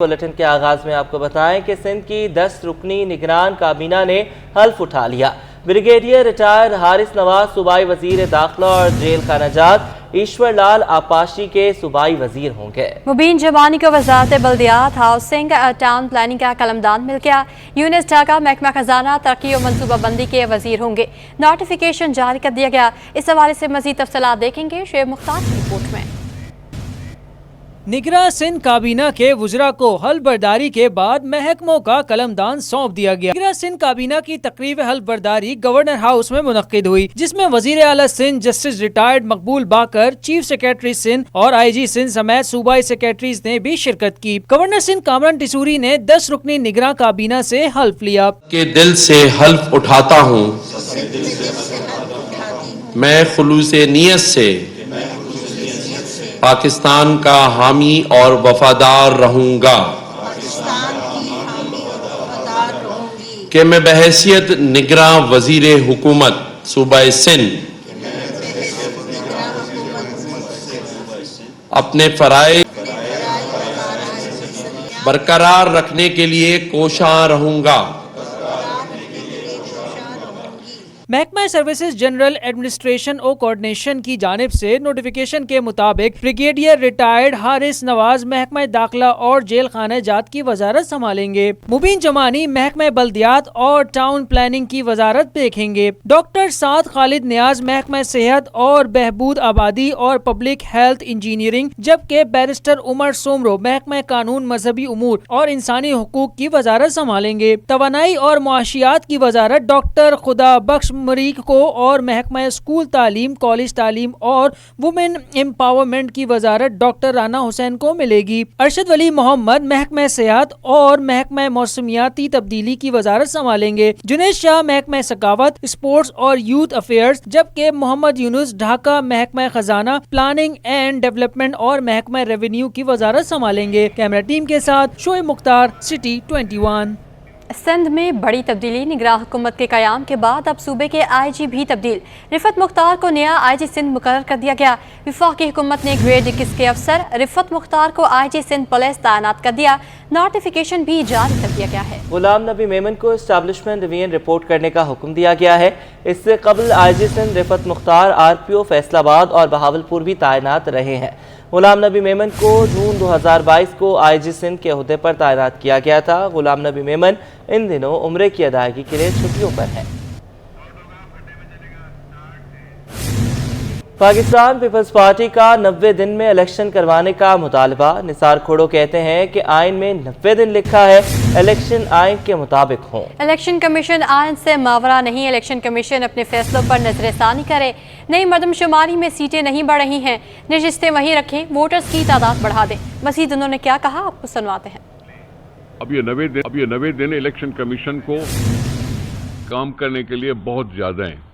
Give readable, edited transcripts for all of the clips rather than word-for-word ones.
Bulletin के आगाज में आपको बताएं कि सिंध की 10 रुकनी निगरान काबीना ने हल्फ उठा लिया। ब्रिगेडियर रिटायर्ड हारिस नवाज सूबाई वजीर दाखिला और जेल का नजात ईश्वर लाल आपाशी के सूबाई वजीर होंगे। मुबीन जमानी को वजारत बल्दियात हाउसिंग टाउन प्लानिंग का कलमदान मिल गया। यूनिस ढाका महकमा खजाना तरक्की और मनसूबाबंदी के वजीर होंगे। नोटिफिकेशन जारी कर दिया गया। इस हवाले से मजीद तफसीलात देखेंगे शेब मुख्तार की रिपोर्ट में। निगरान सिंध काबीना के वुज़रा को हल्फ बर्दारी के बाद महकमों का कलमदान सौंप दिया गया। निगरान सिंध काबीना की तकरीब हल्फ बर्दारी गवर्नर हाउस में मुनक्किद हुई, जिसमें वजीर आला सिंध जस्टिस रिटायर्ड मकबूल बाकर, चीफ सेक्रेटरी सिंध और IG सिंध समेत सूबाई सेक्रेटरीज ने भी शिरकत की। गवर्नर सिंध कामरान टिसूरी ने 10 रुकनी निगरान काबीना से हल्फ लिया। के दिल से हल्फ उठाता हूँ, मैं खुलूसे नियत से पाकिस्तान का हामी और वफादार रहूंगा कि मैं बहैसियत निगरां वजीर हुकूमत सूबाए सिंध अपने फराइज बरकरार रखने के लिए कोशां रहूंगा। महकमा सर्विसेज जनरल एडमिनिस्ट्रेशन और कोऑर्डिनेशन की जानिब से नोटिफिकेशन के मुताबिक ब्रिगेडियर रिटायर्ड हारिस नवाज महकमा दाखिला और जेल खाना जात की वजारत संभालेंगे। मुबीन जमानी महकमा बल्दियात और टाउन प्लानिंग की वजारत देखेंगे। डॉक्टर साद खालिद नियाज महकमा सेहत और बहबूद आबादी और पब्लिक हेल्थ इंजीनियरिंग, जबकि बैरिस्टर उमर सोमरो महकमा कानून मजहबी उमूर और इंसानी हुकूक की वजारत संभालेंगे। तवानाई और मुआशियात की वजारत डॉक्टर खुदा बख्श मरीक को और महकमा स्कूल तालीम, कॉलेज तालीम और वुमेन एम्पावरमेंट की वजारत डॉक्टर राना हुसैन को मिलेगी। अरशद वली मोहम्मद महकमा सेहत और महकमा मौसमियाती तब्दीली की वजारत संभालेंगे। जुनेद शाह महकमा सकावत, स्पोर्ट्स और यूथ अफेयर्स, जबकि मोहम्मद यूनुस ढाका महकमा खजाना, प्लानिंग एंड डेवलपमेंट और महकमा रेवेन्यू की वजारत संभालेंगे। कैमरा टीम के साथ शोएब मुख्तार, सिटी 21। सिंध में बड़ी तब्दीली। निगरान हुकूमत के कयाम के बाद अब सूबे के IG भी तब्दील। रिफत मुख्तार को नया IG सिंध मुकर्रर कर दिया गया। वफाकी हुकूमत ने ग्रेड 21 के अफसर रिफत मुख्तार को IG सिंध पुलिस तैनात कर दिया। नोटिफिकेशन भी जारी कर दिया गया है। गुलाम नबी मेमन को एस्टैब्लिशमेंट डिवीजन रिपोर्ट करने का हुक्म दिया गया है। इससे कबल IG सिंध रिफत मुख्तार RPO फैसलाबाद और बहावलपुर भी तैनात रहे हैं। गुलाम नबी मेमन को जून 2022 को IG सिंध के ओहदे पर तैनात किया गया था। गुलाम नबी मेमन इन दिनों उम्रे की अदायगी के लिए छुट्टियों पर हैं। पाकिस्तान पीपल्स पार्टी का 90 दिन में इलेक्शन करवाने का मुतालबा। निसार खोड़ो कहते हैं कि आइन में 90 दिन लिखा है, इलेक्शन आइन के मुताबिक हों। इलेक्शन कमीशन आइन से मावरा नहीं। इलेक्शन कमीशन अपने फैसलों पर नजरसानी करे। नई मर्दमशुमारी में सीटें नहीं बढ़ रही हैं, नशिस्तें वहीं रखें, वोटर्स की तादाद बढ़ा दें। मजीद उन्होंने क्या कहा, आपको सुनवाते हैं। अब ये 90 दिन इलेक्शन कमीशन को काम करने के लिए बहुत ज्यादा हैं।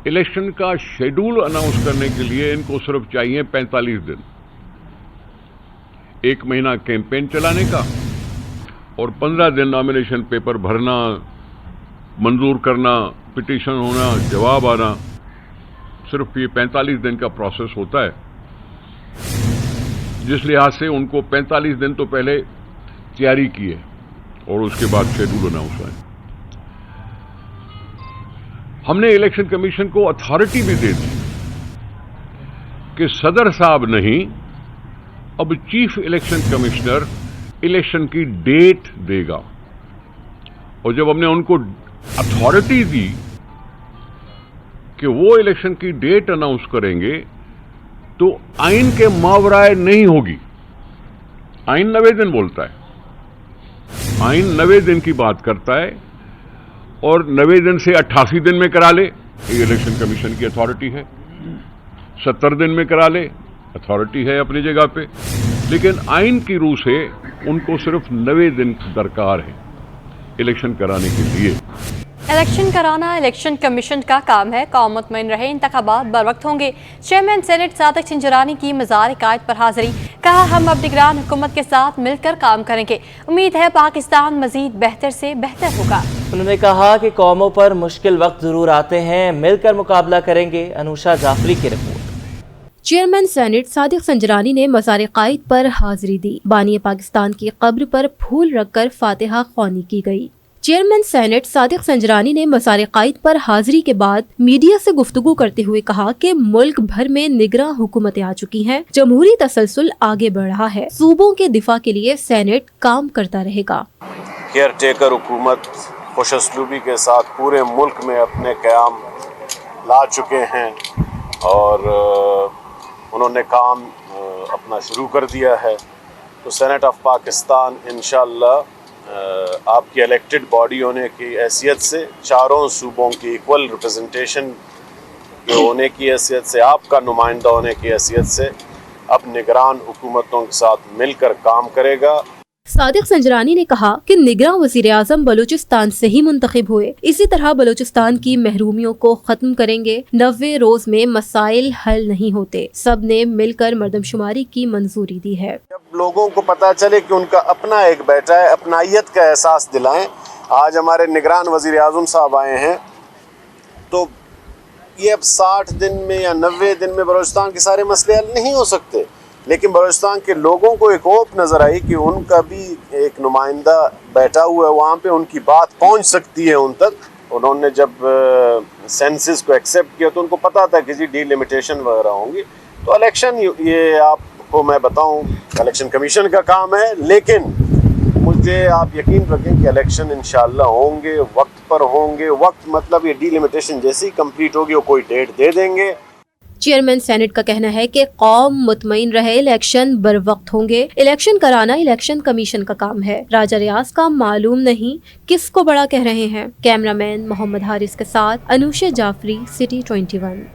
इलेक्शन का शेड्यूल अनाउंस करने के लिए इनको सिर्फ चाहिए 45 दिन। 1 महीना कैंपेन चलाने का और 15 दिन नॉमिनेशन पेपर भरना, मंजूर करना, पिटीशन होना, जवाब आना। सिर्फ ये 45 दिन का प्रोसेस होता है, जिस लिहाज से उनको 45 दिन तो पहले तैयारी की है और उसके बाद शेड्यूल अनाउंस हुआ है। हमने इलेक्शन कमीशन को अथॉरिटी भी दे दी कि सदर साहब नहीं, अब चीफ इलेक्शन कमिश्नर इलेक्शन की डेट देगा। और जब हमने उनको अथॉरिटी दी कि वो इलेक्शन की डेट अनाउंस करेंगे, तो आइन के मावराए नहीं होगी। आइन 90 दिन बोलता है, आइन 90 दिन की बात करता है और 90 दिन से 88 दिन में करा ले, ये इलेक्शन कमीशन की अथॉरिटी है। 70 दिन में करा ले, अथॉरिटी है अपनी जगह पे, लेकिन आइन की रूह से उनको सिर्फ 90 दिन दरकार है इलेक्शन कराने के लिए। इलेक्शन कराना इलेक्शन कमीशन का काम है। कौम मुतमईन रहे, इंतखाबात बर वक्त होंगे। चेयरमैन सेनेट सादिक चिंजरानी की मज़ार कायद पर हाजिरी। कहा, हम अब निगरान हुकूमत के साथ मिलकर काम करेंगे। उम्मीद है पाकिस्तान मजीद बेहतर से बेहतर होगा। उन्होंने कहा कि कौमों पर मुश्किल वक्त जरूर आते हैं, मिलकर मुकाबला करेंगे। अनुषा जाफरी की report. Chairman senate Sadiq Sanjrani نے مزار قائد پر حاضری دی۔ بانی پاکستان کی قبر پر پھول رکھ کر فاتحہ خوانی کی گئی۔ چیئرمین سینٹ صادق سنجرانی نے مزار قائد پر حاضری کے بعد میڈیا سے گفتگو کرتے ہوئے کہا کہ ملک بھر میں نگراں حکومتیں آ چکی ہیں، جمہوری تسلسل آگے بڑھ رہا ہے، صوبوں کے دفاع کے لیے سینٹ کام کرتا رہے گا۔ کیئر ٹیکر حکومت خوش اسلوبی کے ساتھ پورے ملک میں اپنے قیام لا چکے ہیں اور انہوں نے کام اپنا شروع کر دیا ہے۔ تو سینٹ آف پاکستان انشاءاللہ آپ کی الیکٹڈ باڈی ہونے کی حیثیت سے، چاروں صوبوں کی ایکول ریپرزنٹیشن ہونے کی حیثیت سے، آپ کا نمائندہ ہونے کی حیثیت سے اب نگران حکومتوں کے ساتھ مل کر کام کرے گا۔ صادق سنجرانی نے کہا کہ نگراں وزیر اعظم بلوچستان سے ہی منتخب ہوئے، اسی طرح بلوچستان کی محرومیوں کو ختم کریں گے۔ 90 روز میں مسائل حل نہیں ہوتے، سب نے مل کر مردم شماری کی منظوری دی ہے۔ جب لوگوں کو پتہ چلے کہ ان کا اپنا ایک بیٹا ہے، اپنائیت کا احساس دلائیں۔ آج ہمارے نگران وزیر اعظم صاحب آئے ہیں تو یہ اب 60 دن میں یا 90 دن میں بلوچستان کے سارے مسئلے حل نہیں ہو سکتے، لیکن بلوچستان کے لوگوں کو ایک ہوپ نظر آئی کہ ان کا بھی ایک نمائندہ بیٹھا ہوا ہے وہاں پہ، ان کی بات پہنچ سکتی ہے ان تک۔ انہوں نے جب سینسس کو ایکسیپٹ کیا تو ان کو پتا تھا کہ جی ڈی لمیٹیشن وغیرہ ہوں گی۔ تو الیکشن یہ آپ کو میں بتاؤں الیکشن کمیشن کا کام ہے، لیکن مجھے آپ یقین رکھیں کہ الیکشن انشاءاللہ ہوں گے، وقت پر ہوں گے۔ وقت مطلب یہ ڈی لمیٹیشن جیسے ہی کمپلیٹ ہوگی وہ کوئی ڈیٹ دے دیں گے۔ چیئرمین سینٹ کا کہنا ہے کہ قوم مطمئن رہے، الیکشن بر وقت ہوں گے۔ الیکشن کرانا الیکشن کمیشن کا کام ہے، راجہ ریاض کا معلوم نہیں کس کو بڑا کہہ رہے ہیں۔ کیمرہ مین محمد حارث کے ساتھ انوشا جعفری، سٹی 21۔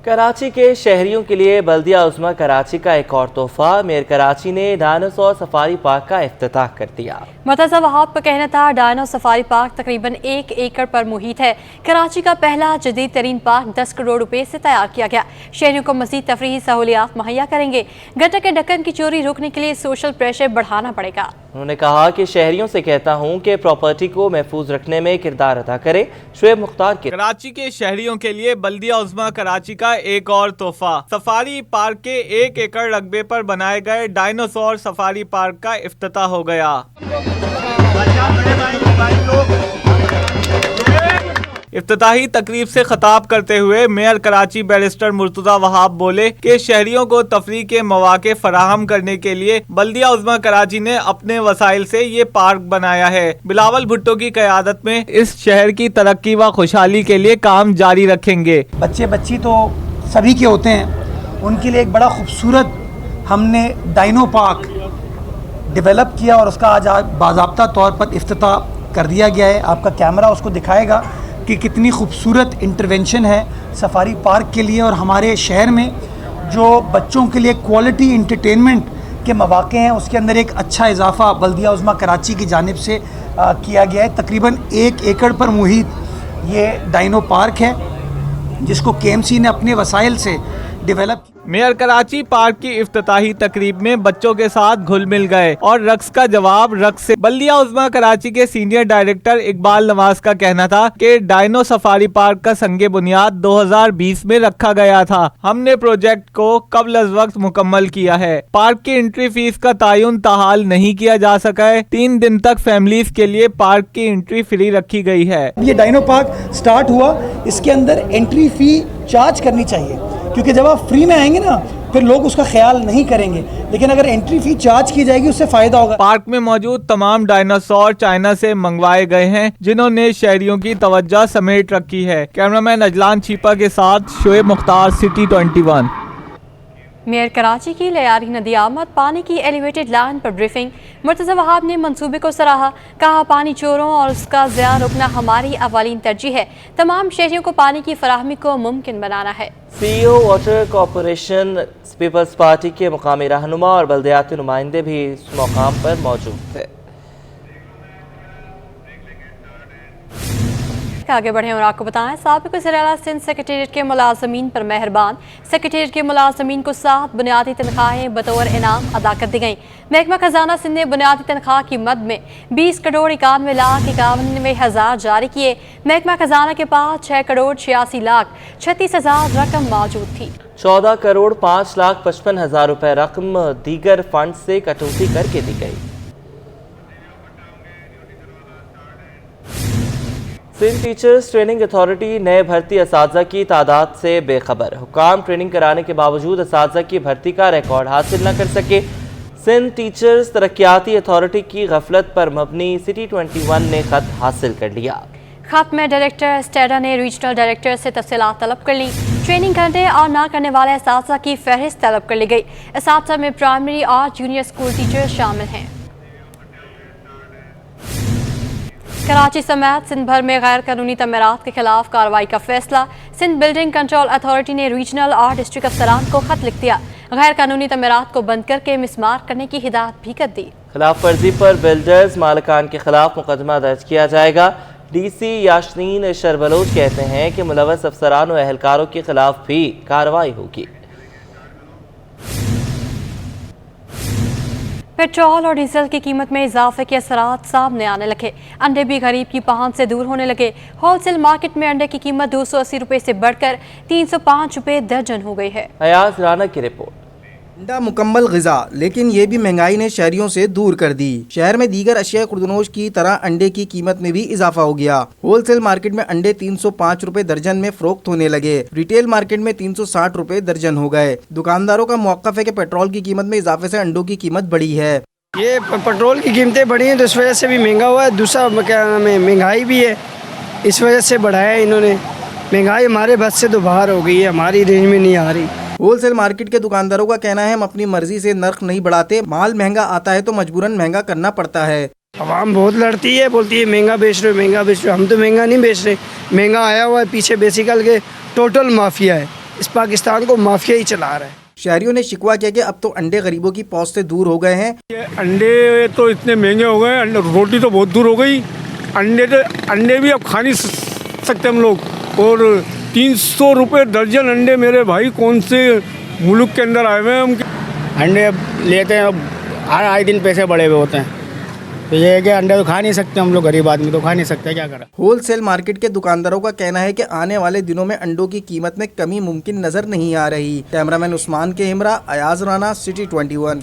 کراچی کے شہریوں کے لیے بلدیہ عظمیٰ کراچی کا ایک اور تحفہ، میئر کراچی نے ڈائناسور سفاری پارک کا افتتاح کر دیا۔ مرتضی وہاب کا کہنا تھا ڈائنو سفاری پارک تقریباً 1 ایکڑ پر محیط ہے۔ کراچی کا پہلا جدید ترین پارک 10 کروڑ روپے سے تیار کیا گیا، شہریوں کو مزید تفریحی سہولیات مہیا کریں گے۔ گٹر کے ڈھکن کی چوری روکنے کے لیے سوشل پریشر بڑھانا پڑے گا۔ انہوں نے کہا کہ شہریوں سے کہتا ہوں کہ پراپرٹی کو محفوظ رکھنے میں کردار ادا کرے۔ شعیب مختار کے کراچی کے شہریوں کے لیے بلدیہ عظمیٰ کراچی کا ایک اور تحفہ، سفاری پارک کے 1 ایکڑ رقبے پر بنائے گئے ڈائناسور سفاری پارک کا افتتاح ہو گیا۔ افتتاحی تقریب سے خطاب کرتے ہوئے میئر کراچی بیرسٹر مرتضی وہاب بولے کہ شہریوں کو تفریح کے مواقع فراہم کرنے کے لیے بلدیہ عظمیٰ کراچی نے اپنے وسائل سے یہ پارک بنایا ہے۔ بلاول بھٹو کی قیادت میں اس شہر کی ترقی و خوشحالی کے لیے کام جاری رکھیں گے۔ بچے بچی تو سبھی کے ہوتے ہیں، ان کے لیے ایک بڑا خوبصورت ہم نے ڈائنو پارک ڈیولپ کیا اور اس کا آج باضابطہ طور پر افتتاح کر دیا گیا ہے۔ آپ کا کیمرہ اس کو دکھائے گا کہ کتنی خوبصورت انٹرونشن ہے سفاری پارک کے لیے، اور ہمارے شہر میں جو بچوں کے لیے کوالٹی انٹرٹینمنٹ کے مواقع ہیں اس کے اندر ایک اچھا اضافہ بلدیہ عظمیٰ کراچی کی جانب سے کیا گیا ہے۔ تقریباً 1 ایکڑ پر محیط یہ ڈائنو پارک ہے جس کو KMC نے اپنے وسائل سے ڈیولپ کیا۔ میئر کراچی پارک کی افتتاحی تقریب میں بچوں کے ساتھ گھل مل گئے اور رقص کا جواب رقص سے۔ بلدیہ عظمیٰ کراچی کے سینئر ڈائریکٹر اقبال نواز کا کہنا تھا کہ ڈائنو سفاری پارک کا سنگ بنیاد 2020 میں رکھا گیا تھا، ہم نے پروجیکٹ کو قبل از وقت مکمل کیا ہے۔ پارک کی انٹری فیس کا تعین تاحال نہیں کیا جا سکا ہے، 3 دن تک فیملیز کے لیے پارک کی انٹری فری رکھی گئی ہے۔ یہ ڈائنو پارک سٹارٹ ہوا، اس کے اندر انٹری فی چارج کرنی چاہیے، کیونکہ جب آپ فری میں آئیں گے نا پھر لوگ اس کا خیال نہیں کریں گے، لیکن اگر انٹری فی چارج کی جائے گی اس سے فائدہ ہوگا۔ پارک میں موجود تمام ڈائناسور چائنا سے منگوائے گئے ہیں جنہوں نے شہریوں کی توجہ سمیٹ رکھی ہے۔ کیمرامین اجلان چھیپا کے ساتھ شعیب مختار، سٹی 21۔ میئر کراچی کی لیاری ندی آمد پانی کی ایلیویٹڈ لائن پر بریفنگ، مرتضی وہاب نے منصوبے کو سراہا، کہا پانی چوروں اور اس کا ضیاع روکنا ہماری اولین ترجیح ہے، تمام شہریوں کو پانی کی فراہمی کو ممکن بنانا ہے۔ CEO water corporation Peoples Party کے مقامی رہنما اور بلدیاتی نمائندے بھی اس مقام پر موجود تھے۔ آگے بڑھیں اور آپ کو بتائیں، سابق وزیر اعلیٰ سندھ سیکریٹریٹ کے ملازمین پر مہربان، سیکریٹریٹ کے ملازمین کو 7 بنیادی تنخواہیں بطور انعام ادا کر دی گئیں۔ محکمہ خزانہ سندھ نے بنیادی تنخواہ کی مد میں 20 کروڑ 91 لاکھ 91 ہزار جاری کیے۔ محکمہ خزانہ کے پاس 6 کروڑ 86 لاکھ 36 ہزار رقم موجود تھی۔ 14 करोड़ 5,55,000 रुपए रकम दीगर फंड से कटौती करके दी गई। सिंध टीचर्स ट्रेनिंग अथॉरिटी नए भर्ती असातिज़ा की तादाद से बेखबर। हुकाम ट्रेनिंग कराने के बावजूद असातिज़ा की भर्ती का रिकॉर्ड हासिल न कर सके। सिंध टीचर्स तरक्याती अथॉरिटी की गफलत पर मबनी सिटी 21 ने खत हासिल कर लिया। खत में डायरेक्टर स्टेडा ने रीजनल डायरेक्टर से तफसीलात तलब कर ली। ट्रेनिंग करने और ना करने वाले असातिज़ा की फहरिस्त तलब कर ली गई। असातिज़ा में प्राइमरी और जूनियर स्कूल टीचर शामिल हैं। कराची समेत सिंध भर में गैर कानूनी तमीरात के खिलाफ कार्रवाई का फैसला। सिंध बिल्डिंग कंट्रोल अथॉरिटी ने रीजनल और डिस्ट्रिक्ट अफसरान को खत लिख दिया। गैर कानूनी तमीरात को बंद करके मिसमार करने की हिदायत भी कर दी। खिलाफ वर्जी पर बिल्डर्स मालिकान के खिलाफ मुकदमा दर्ज किया जाएगा। डीसी यास्मीन शरबलोच कहते हैं कि मुलव्वस अफसरान और एहलकारों के खिलाफ भी कार्रवाई होगी। पेट्रोल और डीजल की कीमत में इजाफे के असरात सामने आने लगे। अंडे भी गरीब की पहुंच से दूर होने लगे। होलसेल मार्केट में अंडे की कीमत 280 रुपए से बढ़कर 305 रुपए दर्जन हो गई है। अयाज राना की रिपोर्ट। अंडा मुकम्मल ग़िज़ा, लेकिन ये भी महंगाई ने शहरियों से दूर कर दी। शहर में दीगर अशिया खुर्दनोश की तरह अंडे की कीमत में भी इजाफा हो गया। होलसेल मार्केट में अंडे 305 रुपए दर्जन में फरोख्त होने लगे। रिटेल मार्केट में 360 रुपए दर्जन हो गए। दुकानदारों का मौक़िफ़ है कि पेट्रोल की कीमत में इजाफे से अंडों की कीमत बढ़ी है। ये पेट्रोल की कीमतें बढ़ी हैं तो इस वजह से भी महंगा हुआ है। दूसरा क्या नाम है, महंगाई भी है, इस वजह से बढ़ाया है इन्होंने। महंगाई हमारे बस से तो बाहर हो गई है, हमारी रेंज में नहीं आ रही। होलसेल मार्केट के दुकानदारों का कहना है हम अपनी मर्जी से नर्ख नहीं बढ़ाते, माल महंगा आता है तो मजबूरन महंगा करना पड़ता है। आवाम बहुत लड़ती है, बोलती है महंगा बेच रहे हो, महंगा बेच रहे हो। हम तो महंगा नहीं बेच रहे, महंगा आया हुआ है पीछे बेसिकल के टोटल माफिया है। इस पाकिस्तान को माफिया ही चला रहा है। शहरियों ने शिकवा किया कि अब तो अंडे गरीबों की पहुंच से दूर हो गए हैं। अंडे तो इतने महंगे हो गए, रोटी तो बहुत दूर हो गई। अंडे भी अब खा नहीं सकते हम लोग। और 300 रुपये दर्जन अंडे, मेरे भाई कौन से मुल्क के अंदर आए हुए हैं हम। अंडे लेते हैं, अब आए दिन पैसे बढ़े हुए होते हैं, तो ये है कि अंडे तो खा नहीं सकते हम लोग, गरीब आदमी तो खा नहीं सकते, क्या करें। होलसेल मार्केट के दुकानदारों का कहना है कि आने वाले दिनों में अंडों की कीमत में कमी मुमकिन नजर नहीं आ रही। कैमरामैन उस्मान के हमरा, अयाज राना, सिटी 21।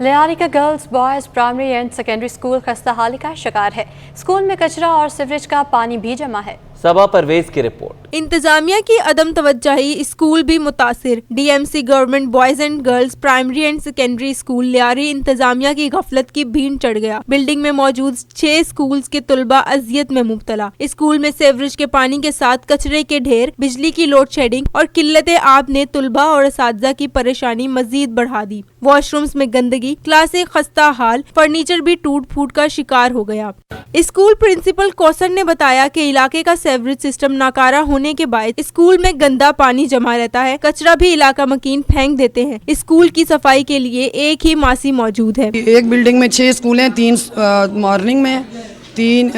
लियारी का girls boys primary and secondary school खस्ताहाली का शिकार है। स्कूल में कचरा और सीवरेज का पानी भी जमा है। सबा परवेज की रिपोर्ट। इंतजामिया की अदम तवज्जोही, स्कूल भी मुतासिर। DMC government boys and girls primary and secondary school Lyari इंतजामिया की गफलत की भीड़ चढ़ गया। बिल्डिंग में मौजूद 6 स्कूल्स के तुलबा अजियत में मुब्तला। स्कूल में सेवरेज के पानी के साथ कचरे के ढेर, बिजली की लोड शेडिंग और किल्लत आब ने तुलबा और असातिज़ा की परेशानी मजीद बढ़ा दी। वॉशरूम्स में गंदगी, क्लासें खस्ता हाल, फर्नीचर भी टूट फूट का शिकार हो गया। स्कूल प्रिंसिपल कौसर ने बताया कि इलाके का सेवरेज सिस्टम नाकारा होने के बाद स्कूल में गंदा पानी जमा रहता है। कचरा भी इलाका मकीन फेंक देते हैं। स्कूल की सफाई के लिए एक ही मासी मौजूद है। एक बिल्डिंग में 6 स्कूल हैं, 3 मॉर्निंग में, 3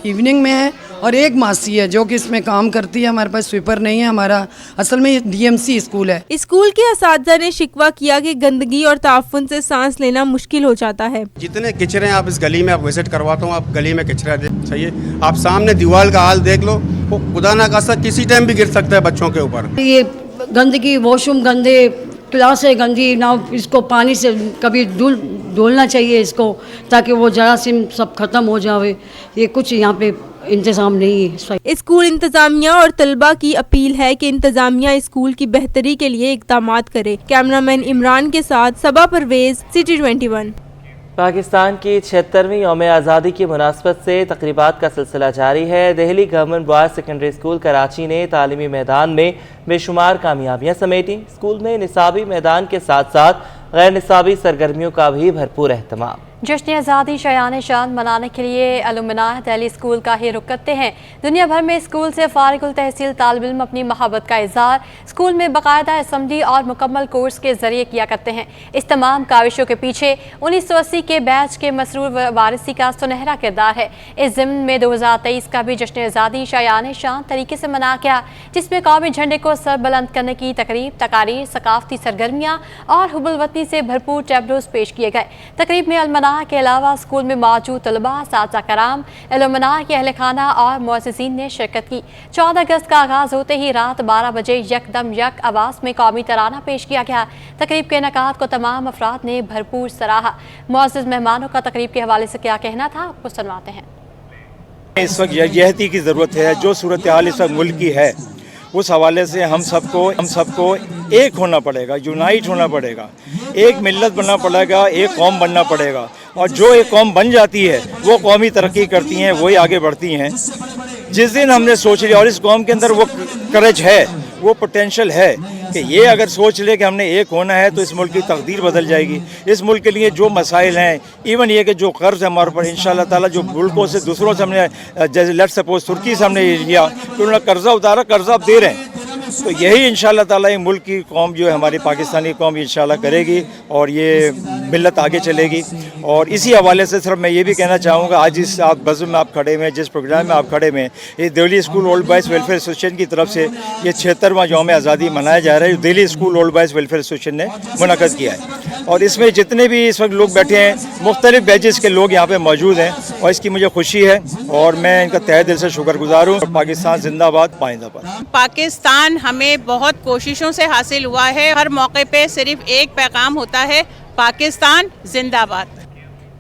इवनिंग में है और एक मासी है जो कि इसमें काम करती है। हमारे पास स्वीपर नहीं है। हमारा असल में ये डीएमसी स्कूल है। स्कूल के असातिज़ा ने शिकवा किया कि गंदगी और ताफुन से सांस लेना मुश्किल हो जाता है। जितने किचरे हैं आप इस गली में आप विजिट करवाता हूँ, आप गली में किचरा चाहिए, आप सामने दीवार का हाल देख लो, वो खुदा ना खास्ता किसी टाइम भी गिर सकता है बच्चों के ऊपर। ये गंदगी, वॉशरूम गंदे, क्लासें गंदी ना, इसको पानी से कभी धुलना चाहिए इसको, ताकि वो जरासीम सब खत्म हो जाए। ये कुछ यहाँ पे इंतजाम नहीं है। स्कूल इंतजामिया और तलबा की अपील है कि इंतजामिया स्कूल की बेहतरी के लिए इक़दामात करे। कैमरामैन इमरान के साथ सबा परवेज, सिटी 21। पाकिस्तान की 76वीं यौम आज़ादी की मुनासबत से तकरीबात का सिलसिला जारी है। Delhi government boys secondary school Karachi ने तालीमी मैदान में बेशुमार कामयाबियाँ समेटी। स्कूल में निसाबी मैदान के साथ साथ गैर निसाबी सरगर्मियों का भी भरपूर एहतमाम। जश्न आज़ादी शायान शान मनाने के लिए अलुमनाय दिल्ली स्कूल का ही रुख करते हैं। दुनिया भर में स्कूल से फारिगुल तहसील तालिब इल्म अपनी मोहब्बत का इज़हार स्कूल में बाकायदा असम्बली और मुकम्मल कोर्स के जरिए किया करते हैं। इस तमाम काविशों के पीछे 1980 के बैच के मसरूर वारिसी का सुनहरा किरदार है। इस ज़िम्न में 2023 का भी जश्न आज़ादी शायान शान तरीके से मनाया गया, जिसमें कौमी झंडे को सर बुलंद करने की तकरीब, तकारीर, सकाफती सरगर्मियाँ और हुब्बुल वतनी से भरपूर टैबलोस पेश किए गए। तकरीब में अलमना एलुमना के अलावा स्कूल में मौजूद तलबा, साथी कराम, एलुमना के अहल खाना और मुअज़्ज़िज़ीन ने शिरकत की। 14 अगस्त का आगाज़ होते ही रात 12 बजे यकदम यक आवाज़ में कौमी तराना पेश किया गया। तकरीब के इनेकाद को तमाम अफराद ने भरपूर सराहा। मुअज़्ज़िज़ मेहमानों का तकरीब के हवाले से क्या कहना था, आपको सुनवाते हैं। इस वक्त यकजहती की ज़रूरत है। जो सूरत हाल इस वक्त मुल्क की है, उस हवाले से हम सबको एक होना पड़ेगा, यूनाइट होना पड़ेगा, एक मिल्लत बनना पड़ेगा, एक कौम बनना पड़ेगा। और जो एक कौम बन जाती है वो कौमी तरक्की करती हैं, वही आगे बढ़ती हैं। जिस दिन हमने सोच लिया और इस कौम के अंदर वो करेज है, वो पोटेंशियल है कि ये अगर सोच ले कि हमने एक होना है तो इस मुल्क की तकदीर बदल जाएगी। इस मुल्क के लिए जो मसाइल हैं, इवन ये कि जो कर्ज है हमारे पर, इंशाअल्लाह ताला जो मुल्कों से दूसरों से हमने, जैसे लेट्स सपोज तुर्की से हमने लिया तो उन्होंने कर्जा उतारा, कर्जा अब दे रहे हैं। तो यही इंशाअल्लाह ताला ये मुल्क की कौम जो है हमारी पाकिस्तानी कौम इंशाअल्लाह करेगी और ये मिल्लत आगे चलेगी। और इसी हवाले से सिर्फ मैं ये भी कहना चाहूँगा, आज इस आप बज़म में आप खड़े हुए, जिस प्रोग्राम में आप खड़े हुए, ये Delhi school old boys welfare association की तरफ से ये 76वां यौम आज़ादी मनाया जा रहा है, जो Delhi school old boys welfare association ने मुनक़्क़द किया है। और इसमें जितने भी इस वक्त लोग बैठे हैं, मुख्तलिफ बैचेस के लोग यहाँ पे मौजूद हैं और इसकी मुझे खुशी है और मैं इनका तहे दिल से शुक्रगुजार हूँ। पाकिस्तान जिंदाबाद, पाइंदाबाद। पाकिस्तान हमें बहुत कोशिशों से हासिल हुआ है। हर मौके पे सिर्फ एक पैगाम होता है, पाकिस्तान जिंदाबाद।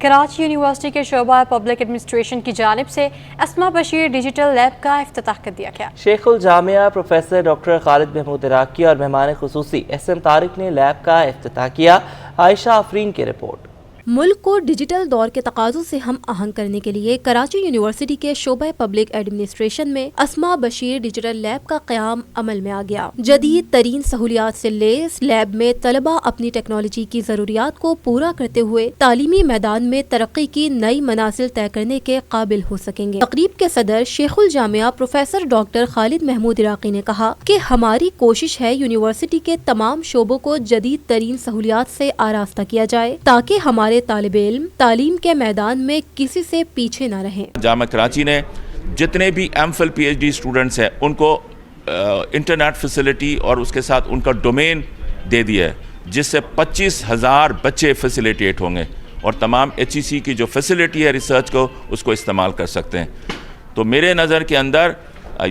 कराची यूनिवर्सिटी के शोबा पब्लिक एडमिनिस्ट्रेशन की जानिब से अस्मा बशीर डिजिटल लैब का इफ्तिताह कर दिया गया। शेखुल जामिया प्रोफेसर डॉक्टर खालिद महमूद इराकी और मेहमान खुसूसी SM तारिक ने लैब का इफ्तिताह किया। आयशा आफरीन की रिपोर्ट। मुल्क को डिजिटल दौर के तकाज़ों से हम आहंग करने के लिए कराची यूनिवर्सिटी के शोबा पब्लिक एडमिनिस्ट्रेशन में अस्मा बशीर डिजिटल लैब का क़याम अमल में आ गया। जदीद तरीन सहूलियात से लैस लैब में तलबा अपनी टेक्नोलॉजी की ज़रूरियात को पूरा करते हुए तालीमी मैदान में तरक्की की नई मनासिल तय करने के काबिल हो सकेंगे। तकरीब के सदर शेखुल जामिया प्रोफेसर डॉक्टर खालिद महमूद इराकी ने कहा कि हमारी कोशिश है यूनिवर्सिटी के तमाम शोबों को जदीद तरीन सहूलियात से आरास्ता किया जाए ताकि हमारे तालिबे इल्म तालीम के मैदान में किसी से पीछे न रहें। जामा कराची ने जितने भी MPhil PhD स्टूडेंट्स हैं उनको इंटरनेट फैसिलिटी और उसके साथ उनका डोमेन दे दिया है, जिससे 25,000 बच्चे फैसिलिटेट होंगे और तमाम HEC की जो फैसिलिटी है रिसर्च को उसको इस्तेमाल कर सकते हैं। तो मेरे नज़र के अंदर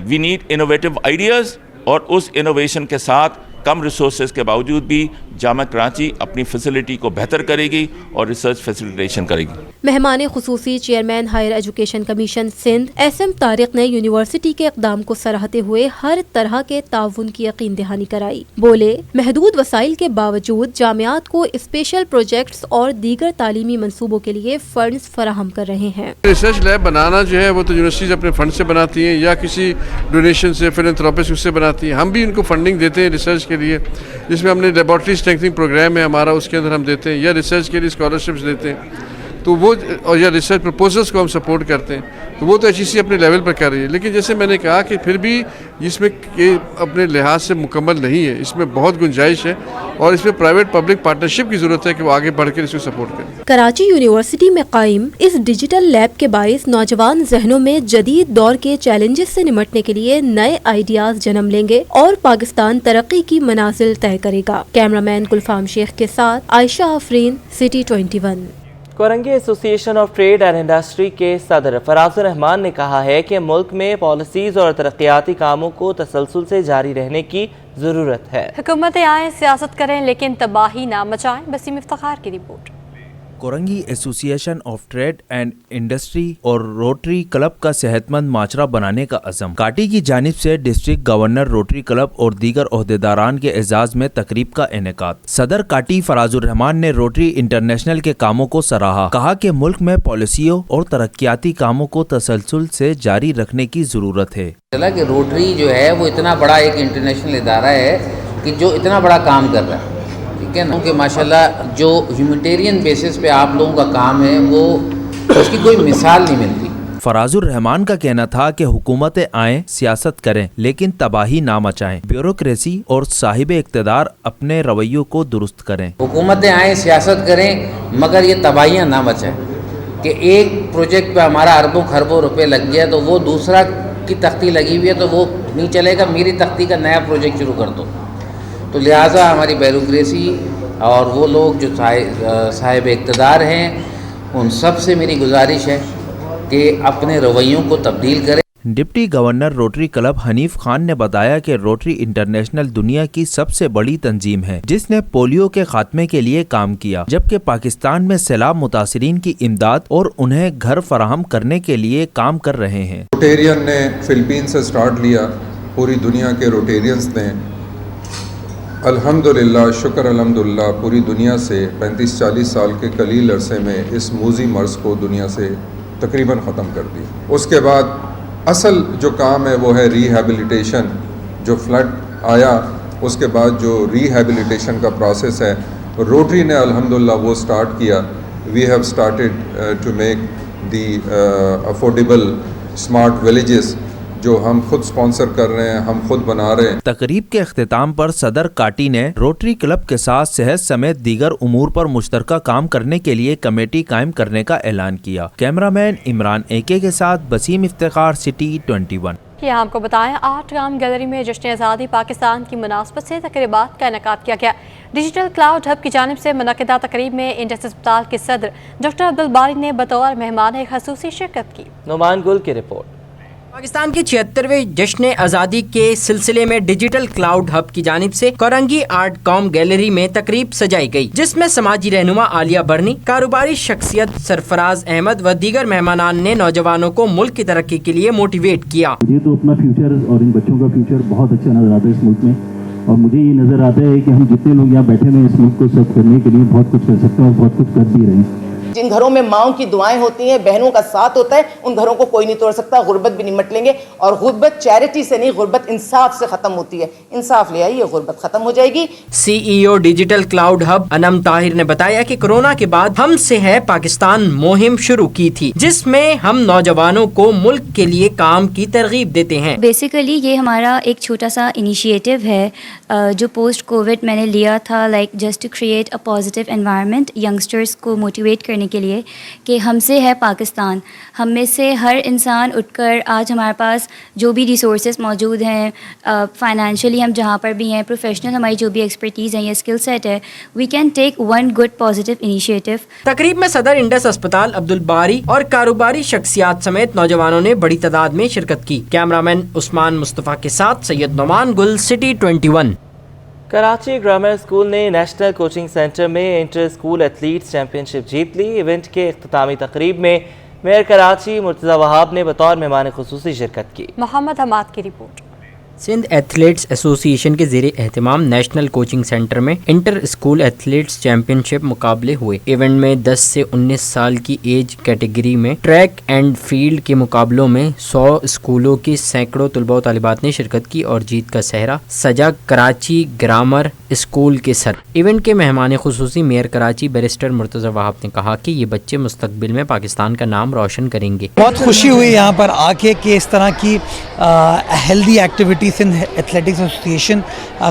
वी नीड इनोवेटिव आइडियाज़ और उस इनोवेशन के साथ कम रिसोर्सेज के बावजूद भी जामा कराची अपनी फैसिलिटी को बेहतर करेगी और रिसर्च फैसिलिटेशन करेगी। मेहमान खुसूसी chairman higher education commission Sindh SM Tariq ने यूनिवर्सिटी के इक़दाम को सराहते हुए हर तरह के ताउन की यकीन दहानी कराई। बोले, महदूद वसाइल के बावजूद जामियात को स्पेशल प्रोजेक्ट्स और दीगर तालीमी मंसूबों के लिए फंड्स फराहम कर रहे हैं। रिसर्च लैब बनाना जो है वो तो यूनिवर्सिटीज अपने फंड से बनाती हैं या किसी डोनेशन से, फिलैंथ्रोपिस्ट से बनाती हैं। हम भी इनको फंडिंग देते हैं रिसर्च के लिए, जिसमें हमने लेबॉर्ट्री स्ट्रेंथनिंग प्रोग्राम है हमारा, उसके अंदर हम देते हैं, या रिसर्च के लिए स्कॉलरशिप्स देते हैं तो वो, और या रिसर्च प्रपोजल्स को हम सपोर्ट करते हैं तो वो तो HEC अपने लेवल पर कर रही है। लेकिन जैसे मैंने कहा कि फिर भी इसमें अपने लिहाज से मुकम्मल नहीं है, इसमें बहुत गुंजाइश है और इसमें प्राइवेट पब्लिक पार्टनरशिप की ज़रूरत है कि वो आगे बढ़कर इसको सपोर्ट करें। कराची यूनिवर्सिटी में कायम इस डिजिटल लैब के बाइस नौजवान जहनों में जदीद दौर के चैलेंजेस से निमटने के लिए नए आइडियाज जन्म लेंगे और पाकिस्तान तरक्की की मनाजिल तय करेगा। कैमरामैन गुलफाम शेख के साथ Ayesha Afreen, city 21। Korangi association of trade and industry के सदर फराजुर रहमान ने कहा है कि मुल्क में पॉलिसीज और तरक्याती कामों को तसलसल से जारी रहने की ज़रूरत है। हुकूमतें आए, सियासत करें, लेकिन तबाही ना मचाएं। वसीम इफ्तिखार की report. Korangi association of trade and industry और रोटरी क्लब का सेहतमंद माशरा बनाने का अज़म। काटी की जानिब से डिस्ट्रिक्ट गवर्नर, रोटरी क्लब और दीगर ओहदेदारान के एजाज में तकरीब का इनेकाद। सदर काटी फराजुर रहमान ने रोटरी इंटरनेशनल के कामों को सराहा। कहा कि मुल्क में पॉलिसियों और तरक्याती कामों को तसलसल से जारी रखने की ज़रूरत है। कि रोटरी जो है वो इतना बड़ा एक इंटरनेशनल इदारा है कि जो इतना बड़ा काम कर रहा है, ठीक है ना, कि माशाल्लाह जो ह्यूमैनिटेरियन बेसिस पे आप लोगों का काम है वो उसकी कोई मिसाल नहीं मिलती। फराजुर रहमान का कहना था कि हुकूमतें आएं, सियासत करें, लेकिन तबाही ना मचाएं। ब्यूरोक्रेसी और साहिब इक़्तिदार अपने रवैयों को दुरुस्त करें। हुकूमतें आएं, सियासत करें, मगर ये तबाहियाँ ना मचाएं कि एक प्रोजेक्ट पे हमारा अरबों खरबों रुपए लग गया तो वो दूसरा की तख्ती लगी हुई है तो वो नहीं चलेगा, मेरी तख्ती का नया प्रोजेक्ट शुरू कर दो। तो लिहाजा हमारी ब्यूरोक्रेसी और वो लोग जो साहिब इक़्तिदार हैं उन सब से मेरी गुजारिश है कि अपने रवैयों को तब्दील करें। Deputy governor rotary club Hanif Khan ने बताया कि रोटरी इंटरनेशनल दुनिया की सबसे बड़ी तंजीम है जिसने पोलियो के खात्मे के लिए काम किया, जबकि पाकिस्तान में सैलाब मुतासिरीन की इमदाद और उन्हें घर फराहम करने के लिए काम कर रहे हैं। रोटेरियन ने फिलिपीन से स्टार्ट लिया, पूरी दुनिया के रोटेरियंस ने अल्हम्दुलिल्लाह, शुक्र अल्हम्दुलिल्लाह, पूरी दुनिया से 35-40 साल के कलील अरसे में इस मूजी मर्ज़ को दुनिया से तकरीबन ख़त्म कर दी। उसके बाद असल जो काम है वो है रिहैबिलिटेशन। जो फ्लड आया उसके बाद जो रिहैबिलिटेशन का प्रोसेस है, रोटरी ने अल्हम्दुलिल्लाह वो स्टार्ट किया। We have started to make the affordable smart villages, जो हम खुद स्पॉन्सर कर रहे हैं, हम खुद बना रहे हैं। तकरीब के अख्तिताम पर सदर काटी ने रोटरी क्लब के साथ सेहत समेत दीगर उमूर पर मुश्तरका काम करने के लिए कमेटी कायम करने का ऐलान किया। कैमरामैन इमरान एके के साथ बसीम इफ्तिखार, सिटी 21। यहाँ आपको बताएं, आर्ट गाम गैलरी में जश्न आज़ादी पाकिस्तान की मुनासबत से तकरीबात का इनेकाद किया गया। डिजिटल क्लाउड हब की जानिब से मुनक़िदा तकरीब में इंडस अस्पताल के सदर डॉक्टर अब्दुल बारी ने बतौर मेहमान ख़ुसूसी शिरकत की। नुमान गुल की रिपोर्ट। पाकिस्तान के 76वें जश्न आज़ादी के सिलसिले में डिजिटल क्लाउड हब की जानिब से कोरंगी आर्ट कॉम गैलरी में तकरीब सजाई गई, जिसमें समाजी रहनुमा आलिया बर्नी, कारोबारी शख्सियत सरफराज अहमद व दीगर मेहमानान ने नौजवानों को मुल्क की तरक्की के लिए मोटिवेट किया। मुझे तो अपना फ्यूचर और इन बच्चों का फ्यूचर बहुत अच्छा नजर आता है इस मुल्क में, और मुझे ये नजर आता है कि हम जितने लोग यहाँ बैठे हुए इस मुल्क को सर्व करने के लिए बहुत कुछ कर सकते हैं और बहुत कुछ कर भी रहे हैं। जिन घरों में माओं की दुआएं होती हैं, बहनों का साथ होता है, उन घरों को कोई नहीं तोड़ सकता। गुर्बत भी निमट लेंगे, और गुर्बत चैरिटी से नहीं, गुर्बत इंसाफ से खत्म होती है। इंसाफ ले आइए, गुर्बत खत्म हो जाएगी। CEO digital cloud hub Anam Tahir ने बताया कि कोरोना के बाद हमसे है पाकिस्तान मुहिम शुरू की थी, जिसमें हम नौजवानों को मुल्क के लिए काम की तरगीब देते हैं। बेसिकली ये हमारा एक छोटा सा इनिशिएटिव है जो पोस्ट कोविड मैंने लिया था, like just to create a positive environment, youngsters को मोटिवेट करने के लिए कि हमसे है पाकिस्तान। हम में से हर इंसान उठकर आज हमारे पास जो भी रिसोर्सेज मौजूद हैं, फाइनेंशियली हम जहाँ पर भी हैं, प्रोफेशनल हमारी जो भी एक्सपर्टीज़ है या स्किल सेट है, we can take one good positive initiative. तकरीब में सदर इंडस अस्पताल अब्दुल बारी और कारोबारी शख्सियात समेत नौजवानों ने बड़ी तादाद में शिरकत की। कैमरामैन उस्मान मुस्तफ़ा के साथ सैयद नुमान गुल, सिटी 21। कराची ग्रामर स्कूल ने नेशनल कोचिंग सेंटर में इंटर स्कूल एथलीट्स चैंपियनशिप जीत ली। इवेंट के इख्तितामी तकरीब में मेयर कराची मुर्तज़ा वहाब ने बतौर मेहमान ख़ुसूसी शिरकत की। मोहम्मद हमाद की रिपोर्ट। सिंध एथलीट्स एसोसिएशन के ज़ेरे एहतमाम नेशनल कोचिंग सेंटर में इंटर स्कूल एथलीट्स चैंपियनशिप मुकाबले हुए। इवेंट में 10 से 19 साल की एज कैटेगरी में ट्रैक एंड फील्ड के मुकाबलों में 100 स्कूलों की सैकड़ों तलबा व तालिबात ने शिरकत की और जीत का सेहरा सजा कराची ग्रामर स्कूल के सर। इवेंट के मेहमान खुसूसी मेयर कराची बैरिस्टर मुर्तज़ा वहाब ने कहा कि ये बच्चे मुस्तकबिल में पाकिस्तान का नाम रोशन करेंगे। बहुत खुशी हुई यहाँ पर आके कि इस तरह की healthy activity Sindh athletics association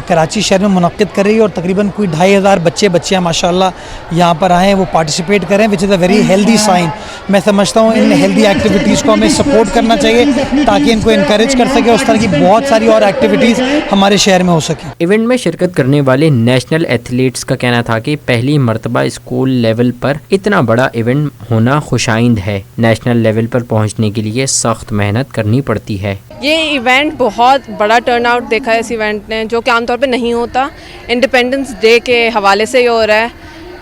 Karachi शहर में मुनक्किद कर रही है, और तकरीबन कोई 2500 बच्चियाँ माशाल्लाह यहाँ पर आए हैं, वो पार्टिसिपेट करें, which is a very healthy sign. मैं समझता हूँ इन हेल्दी एक्टिविटीज़ को हमें सपोर्ट करना चाहिए ताकि इनको इनकरेज कर सके। उस तरह की बहुत सारी और एक्टिविटीज़ हमारे शहर में हो सके। इवेंट में शिरकत करने वाले नेशनल एथलीट्स का कहना था कि पहली मरतबा स्कूल लेवल पर इतना बड़ा इवेंट होना खुशाइंद है। नेशनल लेवल पर पहुँचने के लिए सख्त मेहनत करनी पड़ती है। ये इवेंट बहुत बड़ा टर्नआउट देखा है इस इवेंट ने, जो कि आमतौर पे नहीं होता। इंडिपेंडेंस डे के हवाले से ये हो रहा है,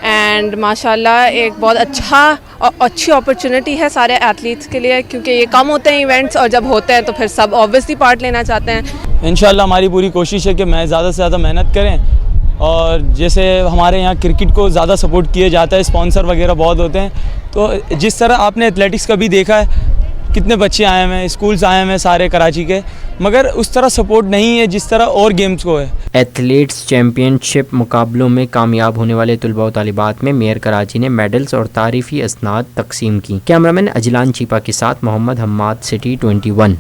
एंड माशाल्लाह एक बहुत अच्छी अपॉर्चुनिटी है सारे एथलीट्स के लिए, क्योंकि ये कम होते हैं इवेंट्स, और जब होते हैं तो फिर सब ऑब्वियसली पार्ट लेना चाहते हैं। इंशाल्लाह हमारी पूरी कोशिश है कि मैं ज़्यादा से ज़्यादा मेहनत करें, और जैसे हमारे यहाँ क्रिकेट को ज़्यादा सपोर्ट किया जाता है, स्पॉन्सर वगैरह बहुत होते हैं, तो जिस तरह आपने एथलेटिक्स का भी देखा है, कितने बच्चे आए हैं, स्कूल्स आए हैं सारे कराची के, मगर उस तरह सपोर्ट नहीं है जिस तरह और गेम्स को है। एथलीट्स चैंपियनशिप मुकाबलों में कामयाब होने वाले तलबा व तालिबात में मेयर कराची ने मेडल्स और तारीफी असनाद तकसीम की। कैमरामैन अजलान चीपा के साथ मोहम्मद हम्माद, सिटी 21।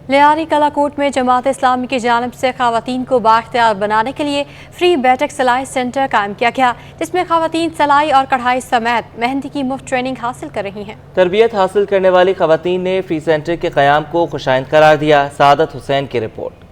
लियारी कलाकोट में जमात इस्लामी की जानिब से ख़वातीन को बाख्तियार बनाने के लिए फ्री बैठक सिलाई सेंटर कायम किया गया, जिसमें ख़वातीन सिलाई और कढ़ाई समेत मेहंदी की मुफ्त ट्रेनिंग हासिल कर रही हैं। तरबियत हासिल करने वाली ख़वातीन ने फ्री सेंटर के क़याम को खुशाइंद करार दिया। सादत हुसैन की रिपोर्ट।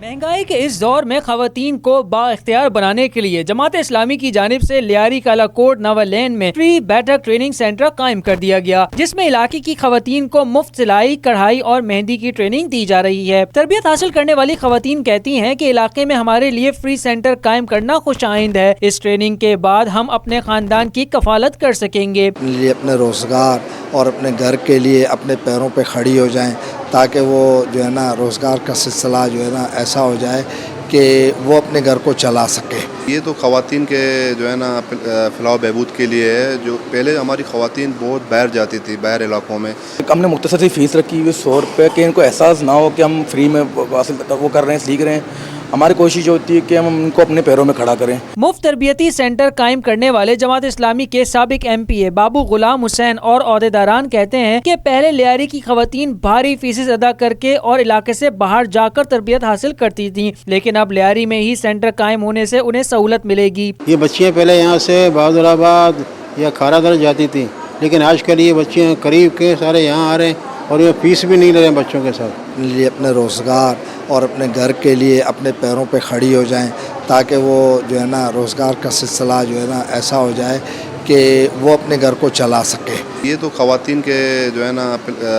महंगाई के इस दौर में खवातीन को बाइख्तियार बनाने के लिए जमात इस्लामी की जानिब से लियारी कालाकोट नवा लेन में फ्री बैठक ट्रेनिंग सेंटर कायम कर दिया गया, जिसमें इलाके की खवातीन को मुफ्त सिलाई, कढ़ाई और मेहंदी की ट्रेनिंग दी जा रही है। तरबियत हासिल करने वाली खवातीन कहती हैं कि इलाके में हमारे लिए फ्री सेंटर कायम करना खुशाइंद है। इस ट्रेनिंग के बाद हम अपने खानदान की कफालत कर सकेंगे, अपने रोजगार और अपने घर के लिए अपने पैरों पे खड़ी हो जाएं, ताकि वो जो है ना रोज़गार का सिलसिला जो है ना ऐसा हो जाए कि वो अपने घर को चला सके। ये तो ख़वातीन के जो है ना फलाह बहबूद के लिए है। जो पहले हमारी ख़वातीन बहुत बाहर जाती थी, बाहर इलाकों में। हमने मुख्तसर सी फ़ीस रखी हुई 100 रुपये कि इनको एहसास ना हो कि हम फ्री में हासिल वो कर रहे हैं, सीख रहे हैं। हमारी कोशिश होती है कि हम उनको अपने पैरों में खड़ा करें। मुफ्त तरबियती सेंटर कायम करने वाले जमात इस्लामी के साबिक MPA बाबू गुलाम हुसैन और ओहदेदारान कहते हैं कि पहले लियारी की खवातीन भारी फीसें अदा करके और इलाके से बाहर जाकर तरबियत हासिल करती थी, लेकिन अब लियारी में ही सेंटर कायम होने से उन्हें सहूलत मिलेगी। ये बच्चियाँ पहले यहाँ से बहादुराबाद या खारादर जाती थी, लेकिन आजकल ये बच्चियाँ करीब के सारे यहाँ आ रहे हैं और ये फीस भी नहीं ले रहे बच्चों के साथ। लिए अपने रोज़गार और अपने घर के लिए अपने पैरों पे खड़ी हो जाएं, ताकि वो जो है ना रोज़गार का सिलसिला जो है ना ऐसा हो जाए कि वो अपने घर को चला सके। ये तो ख़वातीन के जो है ना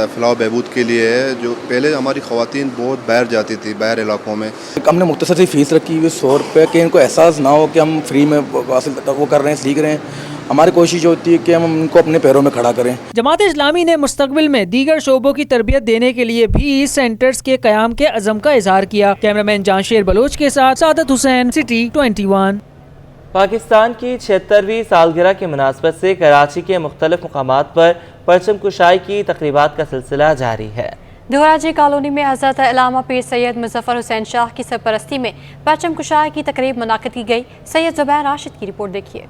फलाह बहबूद के लिए है। जो पहले हमारी ख़वातीन बहुत बाहर जाती थी, बाहर इलाकों में। हमने मुख्तसर सी फ़ीस रखी हुई 100 रुपये कि इनको एहसास ना हो कि हम फ्री में हासिल वो कर रहे हैं, सीख रहे हैं। हमारी कोशिश होती है कि हम उनको अपने पैरों में खड़ा करें। जमात इस्लामी ने मुस्तकबिल में दीगर शोबों की तरबियत देने के लिए भी सेंटर्स के क़याम के अज़म का इजहार किया। कैमरामैन जांशेर बलोच के साथ सादत हुसैन, सिटी 21। पाकिस्तान की 76वीं सालगिरह की मुनासबत से कराची के मुख्तलिफ मुकामात पर परचम कुशाई की तकरीबात का सिलसिला जारी है। दोराजी कॉलोनी में हज़रत अल्लामा पीर सैयद मुज़फ़्फ़र हुसैन शाह की सरपरस्ती में परचम कुशाई की तकरीब मुनाक़िद की गई। सैयद ज़ुबैर राशिद की रिपोर्ट देखिए।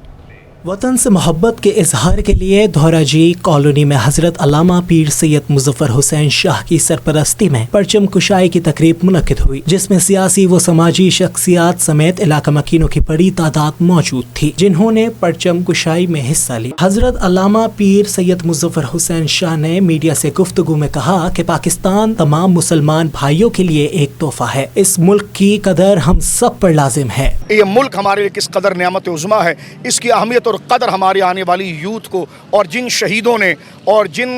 वतन से मोहब्बत के इजहार के लिए धौराजी कॉलोनी में हज़रत अल्लामा पीर सैयद मुज़फ़्फ़र हुसैन शाह की सरपरस्ती में परचम कुशाई की तकरीब मुनक्किद हुई, जिसमें सियासी व समाजी शख्सियात समेत इलाका मकीनों की बड़ी तादाद मौजूद थी, जिन्होंने परचम कुशाई में हिस्सा लिया। हज़रत अल्लामा पीर सैयद मुज़फ़्फ़र हुसैन शाह ने मीडिया से गुफ्तगू में कहा कि पाकिस्तान तमाम मुसलमान भाइयों के लिए एक तोहफा है। इस मुल्क की कदर हम सब पर लाजिम है। ये मुल्क हमारे लिए किस कदर नेमत उज़्मा है, इसकी अहमियत और कदर हमारी आने वाली यूथ को और जिन शहीदों ने और जिन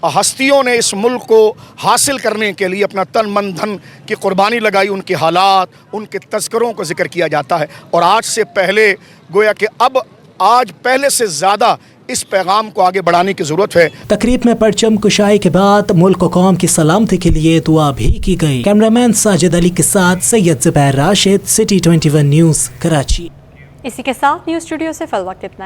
हस्तियों ने इस मुल्क को हासिल करने के लिए अपना तन मन धन की कुर्बानी लगाई, उनके हालात, उनके तज़किरों को जिक्र किया जाता है। और आज से पहले गोया कि अब आज पहले से ज़्यादा इस पैगाम को आगे बढ़ाने की ज़रूरत है। तकरीब में परचम कुशाई के बाद मुल्क और कौम की सलामती के लिए दुआ भी की गई। कैमरामैन साजिद अली के साथ सैयद ज़ुबैर राशिद, सिटी 21 न्यूज़, कराची। इसी के साथ न्यूज़ स्टूडियो से फिल वक्त इतना।